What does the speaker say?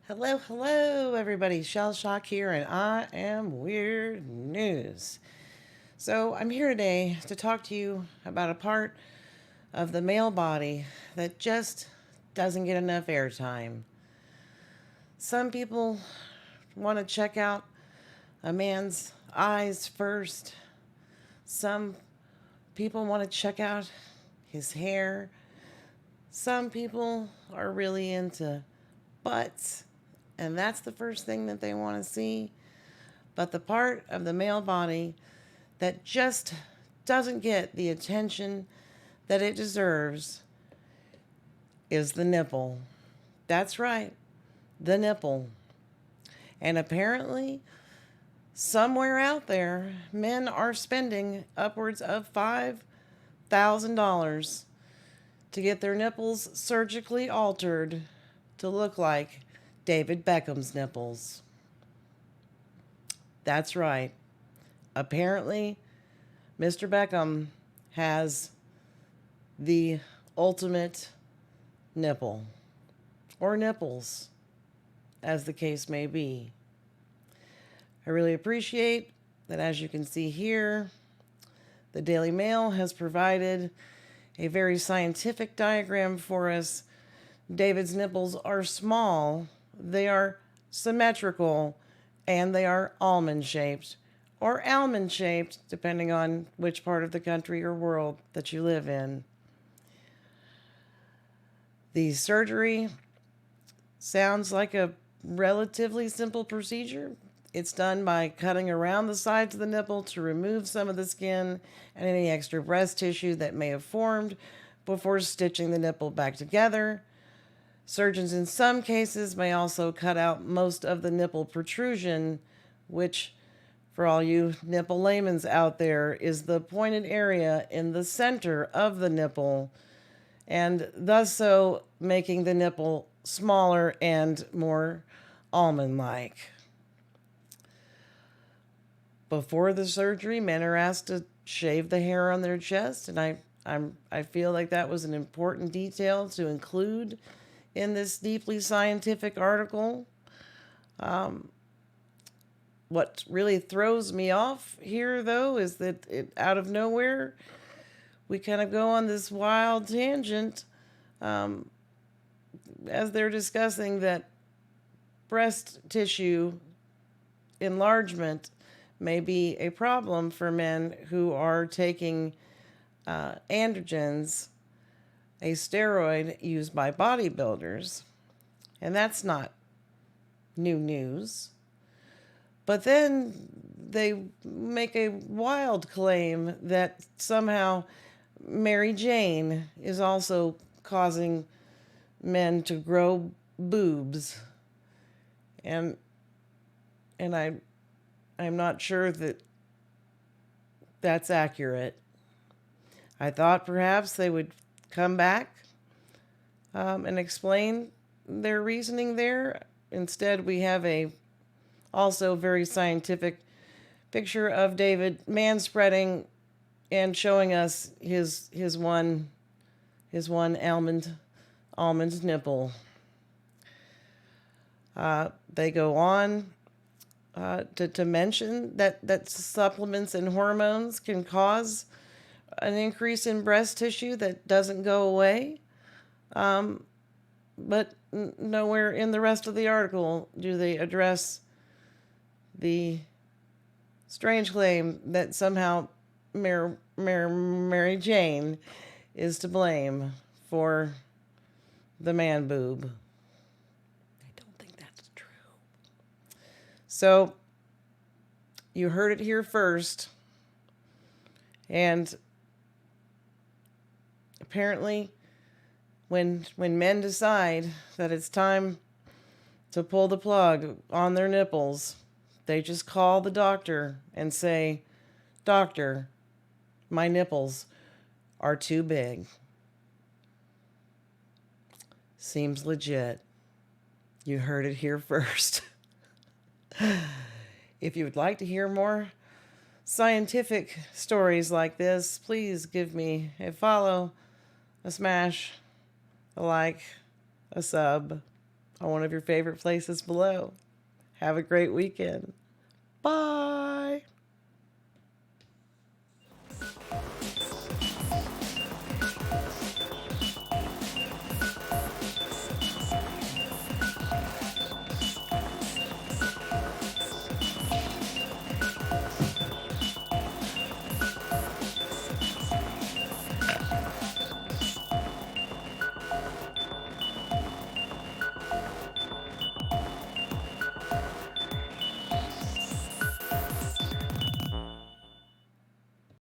Hello, hello, everybody. Shell Shock here, and I am Weird News. So, I'm here today to talk to you about a part of the male body that just doesn't get enough airtime. Some people want to check out a man's eyes first, some people want to check out his hair, some people are really into butts, and that's the first thing that they want to see. But the part of the male body that just doesn't get the attention that it deserves is the nipple. That's right, the nipple. And apparently, somewhere out there, men are spending upwards of $5,000 to get their nipples surgically altered to look like David Beckham's nipples. That's right. Apparently, Mr. Beckham has the ultimate nipple, or nipples, as the case may be. I really appreciate that, as you can see here, the Daily Mail has provided a very scientific diagram for us. David's nipples are small, they are symmetrical, and they are almond shaped, or almond shaped, depending on which part of the country or world that you live in. The surgery sounds like a relatively simple procedure. It's done by cutting around the sides of the nipple to remove some of the skin and any extra breast tissue that may have formed before stitching the nipple back together. Surgeons in some cases may also cut out most of the nipple protrusion, which, for all you nipple laymen out there, is the pointed area in the center of the nipple, and thus so making the nipple smaller and more almond-like. Before the surgery, men are asked to shave the hair on their chest, and I feel like that was an important detail to include in this deeply scientific article. What really throws me off here, though, is that out of nowhere, we kind of go on this wild tangent as they're discussing that breast tissue enlargement may be a problem for men who are taking androgens, a steroid used by bodybuilders. And that's not new news. But then they make a wild claim that somehow Mary Jane is also causing men to grow boobs. And I'm not sure that that's accurate. I thought perhaps they would come back and explain their reasoning there. Instead, we have a also very scientific picture of David manspreading and showing us his one almond nipple. They go on to mention that supplements and hormones can cause an increase in breast tissue that doesn't go away. But nowhere in the rest of the article do they address the strange claim that somehow Mary Jane is to blame for the man boob. I don't think that's true. So, you heard it here first. And apparently, when men decide that it's time to pull the plug on their nipples, they just call the doctor and say, "Doctor, my nipples are too big." Seems legit. You heard it here first. If you would like to hear more scientific stories like this, please give me a follow, a smash, a like, a sub. on one of your favorite places below. Have a great weekend. Bye.